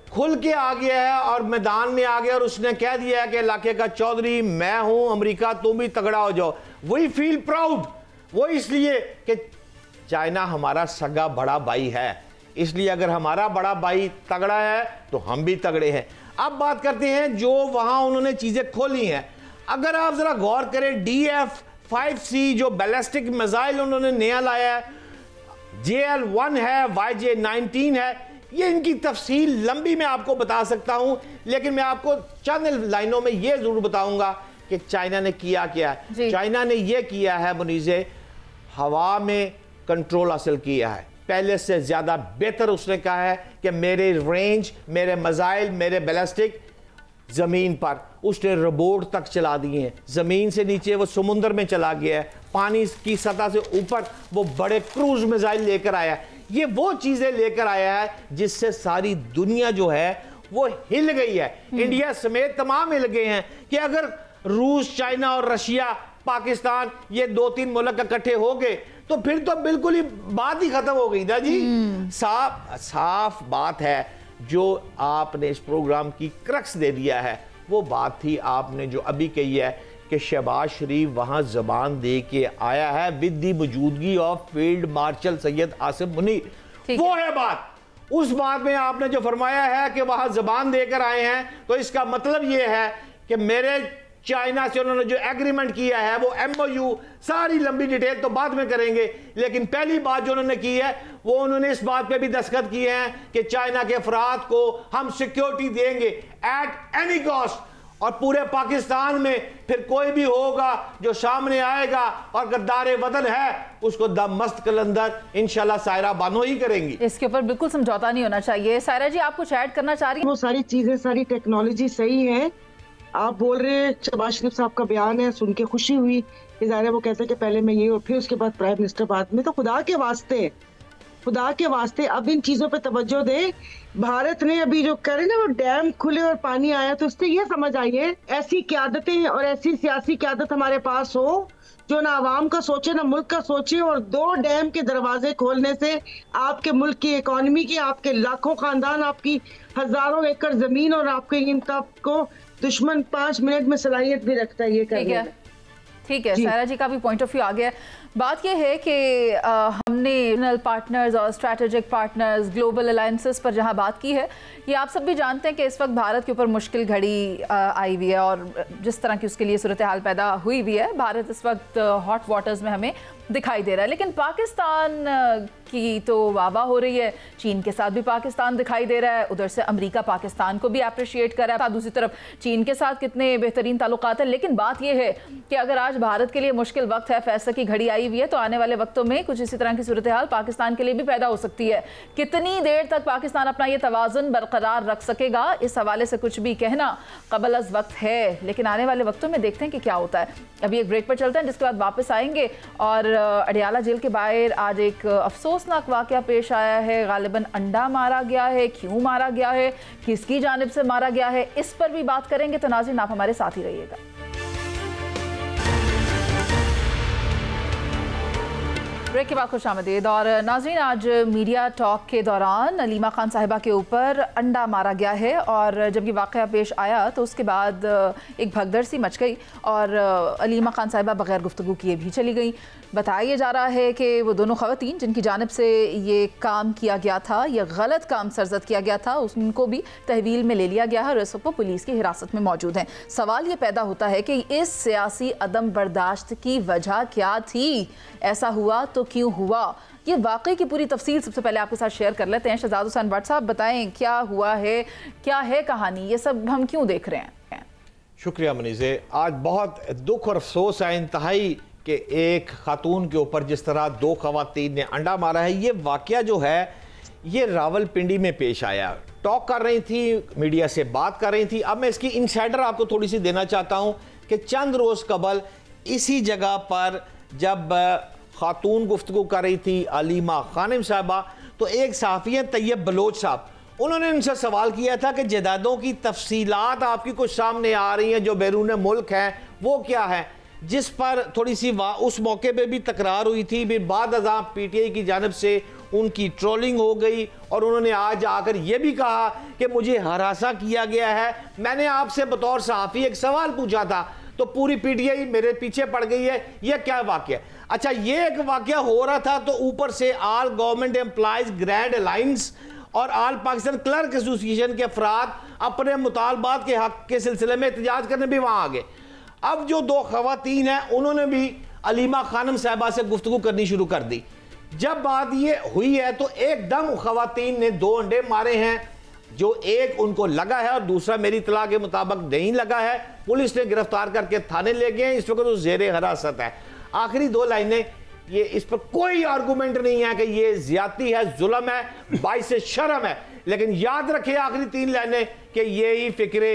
खुल के आ गया है और मैदान में आ गया और उसने कह दिया है कि इलाके का चौधरी मैं हूं, अमेरिका तुम भी तगड़ा हो जाओ। वी फील प्राउड, वो इसलिए कि चाइना हमारा सगा बड़ा भाई है, इसलिए अगर हमारा बड़ा भाई तगड़ा है तो हम भी तगड़े हैं। अब बात करते हैं जो वहां उन्होंने चीजें खोली हैं। अगर आप जरा गौर करें, DF-5C जो बैलिस्टिक मिसाइल उन्होंने नया लाया है, JL-1 है, YJ-19 है, ये इनकी तफसील लंबी मैं आपको बता सकता हूं, लेकिन मैं आपको चंद लाइनों में ये जरूर बताऊंगा कि चाइना ने किया क्या है। चाइना ने ये किया है मुनीज़े, हवा में कंट्रोल हासिल किया है, पहले से ज्यादा बेहतर उसने कहा है कि मेरे रेंज, मेरे मिसाइल, मेरे बैलिस्टिक जमीन पर उसने रोबोट तक चला दिए हैं, जमीन से नीचे वो समुद्र में चला गया है, पानी की सतह से ऊपर वो बड़े क्रूज मिसाइल लेकर आया है। ये वो चीजें लेकर आया है जिससे सारी दुनिया जो है वो हिल गई है, इंडिया समेत तमाम हिल गए हैं कि अगर रूस, चाइना और रशिया, पाकिस्तान ये 2-3 मुल्क इकट्ठे हो गए तो फिर तो बिल्कुल ही बात ही खत्म हो गई ना जी। साफ बात है, जो आपने इस प्रोग्राम की क्रक्स दे दिया है वो बात थी आपने जो अभी कही है कि शहबाज शरीफ वहां जबान दे के आया है विद दी मौजूदगी of field marshal Syed Asim Munir. वो है बात। उस बात में आपने जो फरमाया है कि वहां जबान देकर आए हैं, तो इसका मतलब ये है कि मेरे चाइना से उन्होंने जो एग्रीमेंट किया है वो MOU, सारी लंबी डिटेल तो बाद में करेंगे, लेकिन पहली बात जो उन्होंने की है वो उन्होंने इस बात पे भी दस्तखत किए हैं कि चाइना के अफराद को हम सिक्योरिटी देंगे एट एनी कॉस्ट, और पूरे पाकिस्तान में फिर कोई भी होगा जो सामने आएगा और गद्दार वतन है उसको दम मस्त कलंदर इंशाल्लाह सायरा बानो ही करेंगी। इसके ऊपर बिल्कुल समझौता नहीं होना चाहिए। सायरा जी, आप कुछ ऐड करना चाह रही हैं? वो सारी चीजें, सारी टेक्नोलॉजी सही है। आप बोल रहे हैं, शहबाज शरीफ साहब का बयान है, सुन के खुशी हुई कि ज़ाहिर है वो कहते हैं कि पहले मैं ये और फिर उसके बाद प्राइम मिनिस्टर बाद में। तो खुदा के वास्ते अब इन चीजों पे तवज्जो दें। भारत ने अभी जो करे ना वो डैम खुले और पानी आया, तो उससे ये समझ आई है ऐसी क़यादतें और ऐसी सियासी क़यादत हमारे पास हो जो ना आवाम का सोचे ना मुल्क का सोचे, और 2 डैम के दरवाजे खोलने से आपके मुल्क की इकोनॉमी की, आपके लाखों खानदान, आपकी हजारों एकड़ जमीन और आपके इनको दुश्मन 5 मिनट में सलाहियत भी रखता है ये करने में। ठीक है, सायरा जी का भी पॉइंट ऑफ व्यू आ गया। बात यह है कि हमने रीजनल पार्टनर्स और स्ट्रैटेजिक पार्टनर्स, ग्लोबल अलायंसेस पर जहां बात की है, ये आप सब भी जानते हैं कि इस वक्त भारत के ऊपर मुश्किल घड़ी आई हुई है और जिस तरह की उसके लिए सूरत हाल पैदा हुई हुई है, भारत इस वक्त हॉट वाटर्स में हमें दिखाई दे रहा है। लेकिन पाकिस्तान की तो वाह हो रही है, चीन के साथ भी पाकिस्तान दिखाई दे रहा है, उधर से अमेरिका पाकिस्तान को भी अप्रिशिएट कर रहा है, दूसरी तरफ चीन के साथ कितने बेहतरीन ताल्लुकात है। लेकिन बात यह है कि अगर आज भारत के लिए मुश्किल वक्त है, फैसले की घड़ी आई हुई है, तो आने वाले वक्तों में कुछ इसी तरह की सूरत हाल पाकिस्तान के लिए भी पैदा हो सकती है। कितनी देर तक पाकिस्तान अपना ये तवाज़ुन बरकरार रख सकेगा, इस हवाले से कुछ भी कहना कबल अज़ वक्त है, लेकिन आने वाले वक्तों में देखते हैं कि क्या होता है। अभी एक ब्रेक पर चलते हैं, जिसके बाद वापस आएंगे। और अडियाला जेल के बाहर आज एक अफसोसनाक वाकया पेश आया है। गालिबन अंडा मारा गया है, क्यों मारा गया है, किसकी जानिब से मारा गया है, इस पर भी बात करेंगे। तो नाज़रीन, आप हमारे साथ ही रहिएगा। ब्रेक के बाद खुश आमदीद। और नाज़रीन, आज मीडिया टॉक के दौरान अलीमा खान साहिबा के ऊपर अंडा मारा गया है, और जब ये वाक़या पेश आया तो उसके बाद एक भगदड़ सी मच गई और अलीमा खान साहिबा बग़ैर गुफ्तगू किए भी चली गई। बताया जा रहा है कि वो दोनों ख़वातीन जिनकी जानिब से ये काम किया गया था, ये गलत काम सरजद किया गया था, उनको भी तहवील में ले लिया गया है और इस वक्त पुलिस की हिरासत में मौजूद हैं। सवाल ये पैदा होता है कि इस सियासी अदम बर्दाश्त की वजह क्या थी, ऐसा हुआ तो क्यों हुआ? ये वाकई की पूरी तफसील सबसे पहले आपके साथ शेयर कर लेते हैं। शहजाद हुसैन भट्ट साहब, बताएं क्या हुआ है, क्या है कहानी, ये सब हम क्यों देख रहे हैं? शुक्रिया मनीज़े। आज बहुत दुख और अफसोस है इंतहाई कि एक खातून के ऊपर जिस तरह 2 खवातीन ने अंडा मारा है। ये वाकया जो है ये रावलपिंडी में पेश आया। टॉक कर रही थी, मीडिया से बात कर रही थी। अब मैं इसकी इनसाइडर आपको थोड़ी सी देना चाहता हूँ कि चंद रोज़ कबल इसी जगह पर जब खातून गुफ्तगू कर रही थी अलीमा खानिम साहबा, तो एक सहाफ़ी हैं तैयब बलोच साहब, उन्होंने उनसे सवाल किया था कि जायदादों की तफसीलात आपकी कुछ सामने आ रही हैं जो बैरून मुल्क हैं, वो क्या है? जिस पर थोड़ी सी उस मौके पे भी तकरार हुई थी। फिर बाद अज़ां PTI की जानिब से उनकी ट्रोलिंग हो गई और उन्होंने आज आकर ये भी कहा कि मुझे हरासा किया गया है। मैंने आपसे बतौर सहाफ़ी एक सवाल पूछा था तो पूरी PTI मेरे पीछे पड़ गई है। यह क्या वाक़या? अच्छा, ये एक वाक़या हो रहा था तो ऊपर से आल गवर्नमेंट एम्प्लॉइज ग्रैंड अलायंस और आल पाकिस्तान क्लर्क एसोसिएशन के अफराद अपने मुतालबात के हक के सिलसिले में एहतजाज करने भी वहाँ आ गए। अब जो 2 खवातीन हैं उन्होंने भी अलीमा खानम साहिबा से गुफ्तगू करनी शुरू कर दी। जब बात ये हुई है तो एकदम खवातीन ने 2 अंडे मारे हैं, जो एक उनको लगा है और दूसरा मेरी इत्तला के मुताबिक नहीं लगा है। पुलिस ने गिरफ्तार करके थाने ले गए, इस वक्त वो ज़ेरे हिरासत है। आखिरी 2 लाइनें, ये इस पर कोई आर्गूमेंट नहीं है कि ये ज्यादती है, जुल्म है, बाइस शर्म है, लेकिन याद रखें आखिरी 3 लाइनें कि यही फिक्रे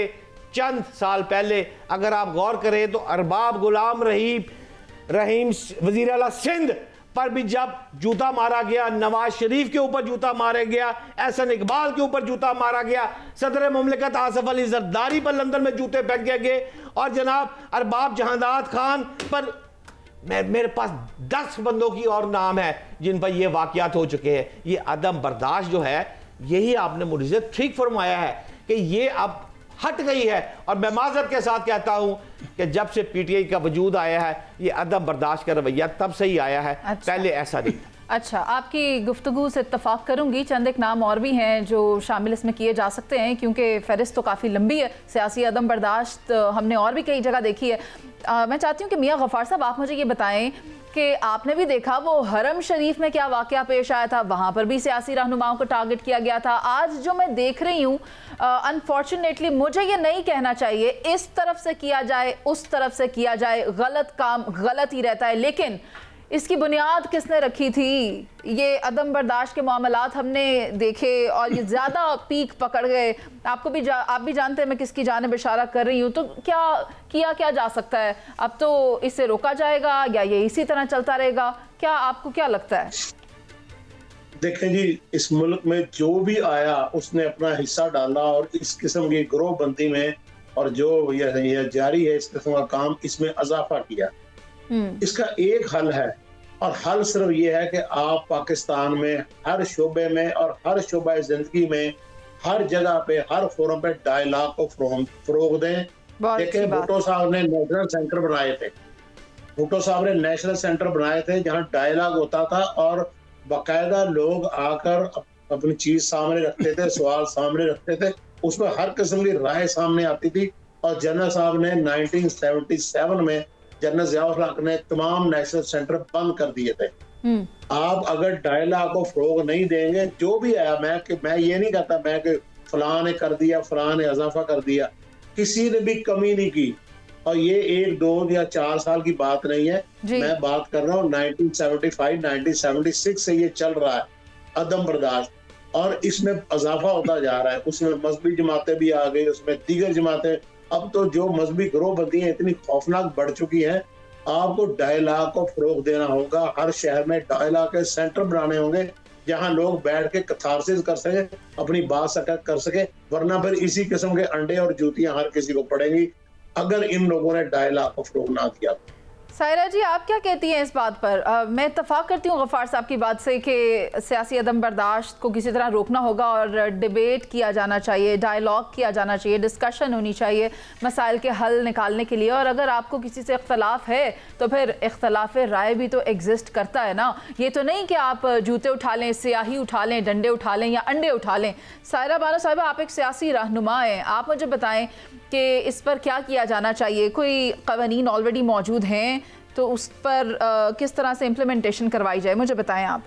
चंद साल पहले अगर आप गौर करें तो अरबाब गुलाम रहीम वजीर आला सिंध पर भी जब जूता मारा गया, नवाज शरीफ के ऊपर जूता मारा गया, एहसन इकबाल के ऊपर जूता मारा गया, सदर मुमलिकत आसिफ अली जरदारी पर लंदन में जूते फेंके गए, और जनाब अरबाब जहांदाद खान पर मेरे पास 10 बंदों की और नाम है जिन पर यह वाकयात हो चुके हैं। ये अदम बर्दाश्त जो है, यही आपने मुझे ठीक फरमाया है कि ये अब हट गई है। और मैं माजरत के साथ कहता हूं कि जब से PTI का वजूद आया है, ये अदम बर्दाश्त का रवैया तब से ही आया है। अच्छा। पहले ऐसा नहीं। अच्छा, आपकी गुफ्तगू से इत्तफाक करूंगी। चंद एक नाम और भी हैं जो शामिल इसमें किए जा सकते हैं, क्योंकि फहरिस्त तो काफ़ी लंबी है। सियासी अदम बर्दाश्त हमने और भी कई जगह देखी है। मैं चाहती हूँ कि मियाँ गफ़ार साहब आप मुझे ये बताएं कि आपने भी देखा वो हरम शरीफ में क्या वाक़या पेश आया था, वहाँ पर भी सियासी रहनुमाओं को टारगेट किया गया था। आज जो मैं देख रही हूँ, अनफॉर्चुनेटली मुझे ये नहीं कहना चाहिए इस तरफ से किया जाए उस तरफ से किया जाए, गलत काम गलत ही रहता है, लेकिन इसकी बुनियाद किसने रखी थी? ये अदम बर्दाश्त के मामलात हमने देखे और ये ज़्यादा पीक पकड़ गए। आप भी जानते हैं मैं किसकी जानिब इशारा कर रही हूँ। तो क्या जा सकता है? अब तो इसे रोका जाएगा या ये इसी तरह चलता रहेगा? आपको क्या लगता है? देखें जी, इस मुल्क में जो भी आया उसने अपना हिस्सा डाला और इस किस्म की ग्रोहबंदी में और जो यह जारी है इस किस्म का काम, इसमें इजाफा किया। इसका एक हल है और हल सिर्फ ये है कि आप पाकिस्तान में हर शोबे में और हर शोबा जिंदगी में हर जगह पे हर फोरम पे डायलॉग को फरोग दें। देखिए, भुट्टो साहब ने नेशनल सेंटर बनाए थे। भुट्टो साहब ने नेशनल सेंटर बनाए थे जहां डायलॉग होता था और बाकायदा लोग आकर अपनी चीज सामने रखते थे, सवाल सामने रखते थे, उसमें हर किस्म की राय सामने आती थी। और जनरल साहब ने 1977 में जनरल ज़िया-उल हक ने तमाम नेशनल सेंटर बंद कर दिए थे। आप अगर डायलॉग को फरोग नहीं देंगे, जो भी आया, मैं ये नहीं कहता मैं कि फलां ने कर दिया, फलां ने इजाफा कर दिया, किसी ने भी कमी नहीं की। और ये 1, 2 या 4 साल की बात नहीं है, मैं बात कर रहा हूँ 1975, 1976 से ये चल रहा है अदम बर्दाश्त, और इसमें इजाफा होता जा रहा है। उसमें मजहबी जमातें भी आ गई, उसमें दीगर जमातें। अब तो जो मजहबी ग्रोहबंदियां इतनी खौफनाक बढ़ चुकी हैं, आपको डायलॉग को फरोग देना होगा। हर शहर में डायलॉग के सेंटर बनाने होंगे जहां लोग बैठ के कथारसिस कर सके, अपनी बात कर सके, वरना फिर इसी किस्म के अंडे और जूतियां हर किसी को पड़ेंगी अगर इन लोगों ने डायलॉग को फरोग ना दिया। सायरा जी, आप क्या कहती हैं इस बात पर? मैं इत्तफाक करती हूँ गफ़ार साहब की बात से कि सियासी अदम बर्दाश्त को किसी तरह रोकना होगा और डिबेट किया जाना चाहिए, डायलॉग किया जाना चाहिए, डिस्कशन होनी चाहिए मसाइल के हल निकालने के लिए। और अगर आपको किसी से इख्तलाफ है तो फिर इख्तलाफ राय भी तो एग्जिस्ट करता है ना। ये तो नहीं कि आप जूते उठा लें, स्याही उठा लें, डंडे उठा लें या अंडे उठा लें। सायरा बानो साहिबा, आप एक सियासी रहनुमा हैं, आप मुझे बताएं कि इस पर क्या किया जाना चाहिए? कोई कवानीन ऑलरेडी मौजूद हैं तो उस पर किस तरह से इम्प्लीमेंटेशन करवाई जाए, मुझे बताएं आप।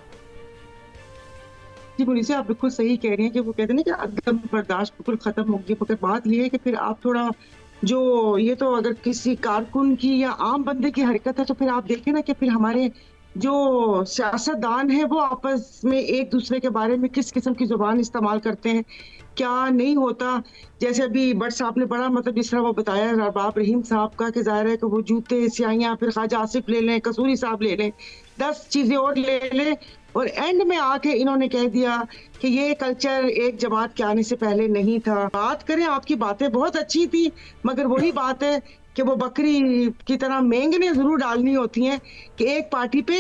जी मुनीसा, आप बिल्कुल सही कह रही हैं कि वो कहते हैं ना कि अदम बर्दाश्त बिल्कुल खत्म हो गई, मगर बात ये है कि फिर आप थोड़ा जो ये तो अगर किसी कारकुन की या आम बंदे की हरकत है तो फिर आप देखें ना कि फिर हमारे जो सियासतदान है वो आपस में एक दूसरे के बारे में किस किस्म की जुबान इस्तेमाल करते हैं, क्या नहीं होता। जैसे अभी भट्ट साहब ने बड़ा मतलब जिस तरह वो बताया रबाब रहीम साहब का कि जाहिर है कि वो जूते, स्याहियाँ, फिर ख्वाजा आसिफ ले लें, कसूरी साहब ले लें, 10 चीजें और ले लें, और एंड में आके इन्होंने कह दिया कि ये कल्चर एक जमात के आने से पहले नहीं था। बात करें, आपकी बातें बहुत अच्छी थी, मगर वही बात है कि वो बकरी की तरह मेंगने जरूर डालनी होती हैं कि एक पार्टी पे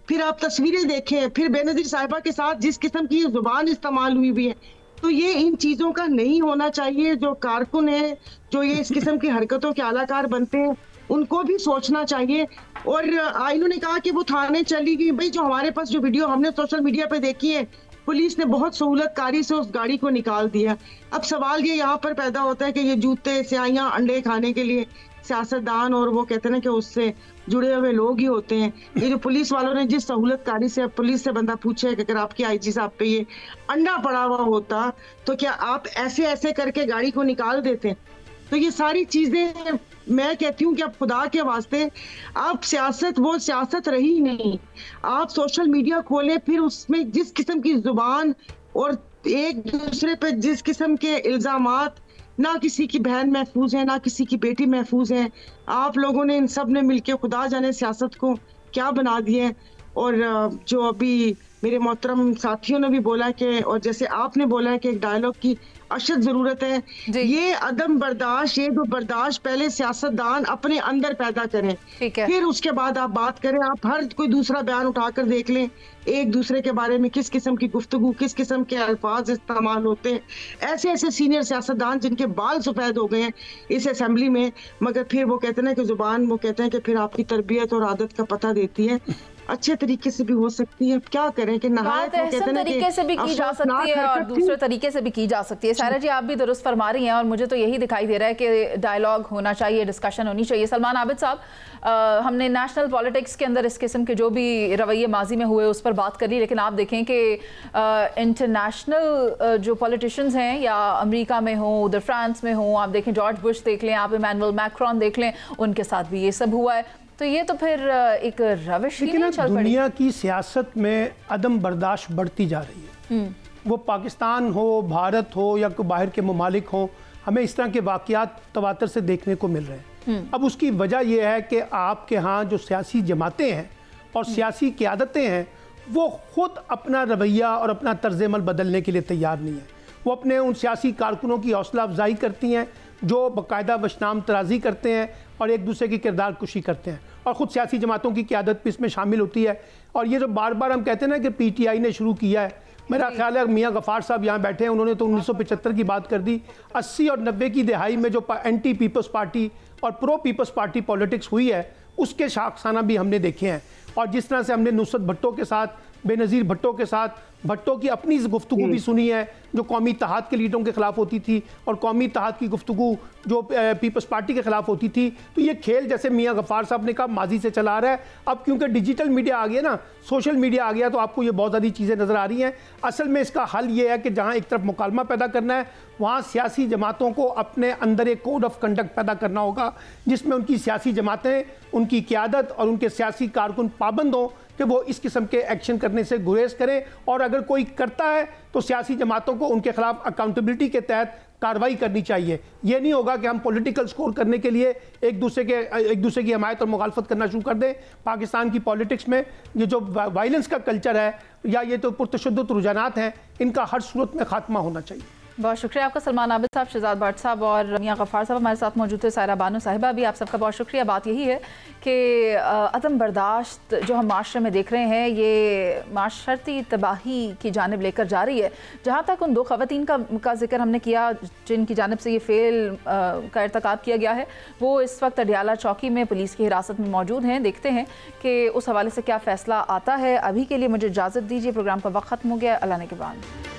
फिर आप तस्वीरें देखें, फिर बेनजीर साहिबा के साथ जिस किस्म की जुबान इस्तेमाल हुई भी है, तो ये इन चीजों का नहीं होना चाहिए। जो कारकुन है, जो ये इस किस्म की हरकतों के आलाकार बनते हैं, उनको भी सोचना चाहिए। और इन्होंने कहा कि वो थाने चली गई। भाई, जो हमारे पास जो वीडियो हमने सोशल मीडिया पे देखी है, पुलिस ने बहुत सहूलतकारी से उस गाड़ी को निकाल दिया। अब सवाल ये यहाँ पर पैदा होता है कि ये जूते, स्याहियाँ, अंडे खाने के लिए सियासतदान और वो कहते हैं ना कि उससे जुड़े हुए लोग ही होते हैं। ये जो पुलिस वालों ने जिस सहूलतकारी से पुलिस से बंदा पूछे कि अगर आपकी आईजी साहब पे ये अंडा पड़ा हुआ होता तो क्या आप ऐसे ऐसे करके गाड़ी को निकाल देते? तो ये सारी चीजें मैं कहती हूँ कि अब खुदा के वास्ते आप सियासत, वो सियासत रही नहीं। आप सोशल मीडिया खोलें, फिर उसमें जिस किस्म की जुबान और एक दूसरे पे जिस किस्म के इल्जामात, ना किसी की बहन महफूज है, ना किसी की बेटी महफूज है। आप लोगों ने इन सब ने मिलके खुदा जाने सियासत को क्या बना दिए। और जो अभी मेरे मोहतरम साथियों ने भी बोला कि, और जैसे आपने बोला है कि एक डायलॉग की अशद जरूरत है। ये अदम बर्दाश्त, ये जो बर्दाश्त पहले सियासतदान अपने अंदर पैदा करें, फिर उसके बाद आप बात करें। आप हर कोई दूसरा बयान उठाकर देख लें, एक दूसरे के बारे में किस किस्म की गुफ्तगू, किस किस्म के अल्फाज इस्तेमाल होते हैं। ऐसे ऐसे सीनियर सियासतदान जिनके बाल सफेद हो गए हैं इस असेंबली में, मगर फिर वो कहते हैं कि जुबान, वो कहते हैं कि फिर आपकी तरबियत और आदत का पता देती है। अच्छे तरीके से भी हो सकती है। अब क्या करें कि नहायत तरीके से भी की जा सकती है और दूसरे तरीके से भी की जा सकती है। सायरा जी, आप भी दुरुस्त फरमा रही हैं और मुझे तो यही दिखाई दे रहा है कि डायलॉग होना चाहिए, डिस्कशन होनी चाहिए। सलमान आबिद साहब, हमने नेशनल पॉलिटिक्स के अंदर इस किस्म के जो भी रवैये माजी में हुए उस पर बात करी, लेकिन आप देखें कि इंटरनेशनल जो पॉलिटिशियंस हैं या अमेरिका में हो, उधर फ्रांस में हो, आप देखें जॉर्ज बुश देख लें, आप इमैनुअल मैक्रोन देख लें, उनके साथ भी ये सब हुआ है। तो ये तो फिर एक रविश ही नहीं चल पड़ी। दुनिया की सियासत में अदम बर्दाश्त बढ़ती जा रही है। वो पाकिस्तान हो, भारत हो या कोई बाहर के ममालिक हो, हमें इस तरह के वाक़यात तवातर से देखने को मिल रहे हैं। अब उसकी वजह यह है कि आपके यहाँ जो सियासी जमातें हैं और सियासी क़यादतें हैं वो ख़ुद अपना रवैया और अपना तर्ज अमल बदलने के लिए तैयार नहीं है। वो अपने उन सियासी कारकुनों की हौसला अफजाई करती हैं जो बाकायदा वशनाम तराजी करते हैं और एक दूसरे की किरदार कुशी करते हैं, और ख़ुद सियासी जमातों की क़यादत भी इसमें शामिल होती है। और ये जो बार बार हम कहते हैं ना कि PTI ने शुरू किया है, मेरा ख्याल है मियाँ गफ़ार साहब यहाँ बैठे हैं, उन्होंने तो 1975 की बात कर दी। 80 और 90 की दिहाई में जो एंटी पीपल्स पार्टी और प्रो पीपल्स पार्टी पॉलिटिक्स हुई है उसके शाखसाना भी हमने देखे हैं। और जिस तरह से हमने नुसरत भट्टो के साथ, बेनज़ीर भट्टो के साथ भट्टो की अपनी गुफ्तगू भी सुनी है जो कौमी इत्तेहाद के लीडरों के खिलाफ होती थी और कौमी इत्तेहाद की गुफ्तगू जो पीपल्स पार्टी के खिलाफ होती थी। तो ये खेल जैसे मियाँ गफ़ार साहब ने कहा माजी से चला रहा है। अब क्योंकि डिजिटल मीडिया आ गया ना, सोशल मीडिया आ गया, तो आपको ये बहुत सारी चीज़ें नज़र आ रही हैं। असल में इसका हल ये है कि जहाँ एक तरफ मुकालमा पैदा करना है, वहाँ सियासी जमातों को अपने अंदर एक कोड ऑफ कंडक्ट पैदा करना होगा जिसमें उनकी सियासी जमातें, उनकी क़यादत और उनके सियासी कारकुन पाबंद हों कि वो इस किस्म के एक्शन करने से गुरेज करें। और अगर कोई करता है तो सियासी जमातों को उनके खिलाफ अकाउंटेबिलिटी के तहत कार्रवाई करनी चाहिए। ये नहीं होगा कि हम पॉलिटिकल स्कोर करने के लिए एक दूसरे की हमायत और मुखालफत करना शुरू कर दें। पाकिस्तान की पॉलिटिक्स में ये जो वायलेंस का कल्चर है या ये तो पुरतशद्दुद रुझानात हैं, इनका हर सूरत में खात्मा होना चाहिए। बहुत शुक्रिया आपका सलमान आबिद साहब, शहजाद भट्ट साहब और मियाँ गफ़ार साहब हमारे साथ मौजूद थे, सायरा बानो साहिबा भी, आप सबका बहुत शुक्रिया। बात यही है कि अदम बर्दाश्त जो हम माशरे में देख रहे हैं ये माशरती तबाही की जानिब लेकर जा रही है। जहाँ तक उन 2 ख़वातीन का जिक्र हमने किया जिनकी जानिब से ये फ़ेल का इर्तिकाब किया गया है, वो इस वक्त अडियाला चौकी में पुलिस की हिरासत में मौजूद हैं। देखते हैं कि उस हवाले से क्या फ़ैसला आता है। अभी के लिए मुझे इजाज़त दीजिए, प्रोग्राम का वक्त ख़त्म हो गया। अल्लाह ने के बाद।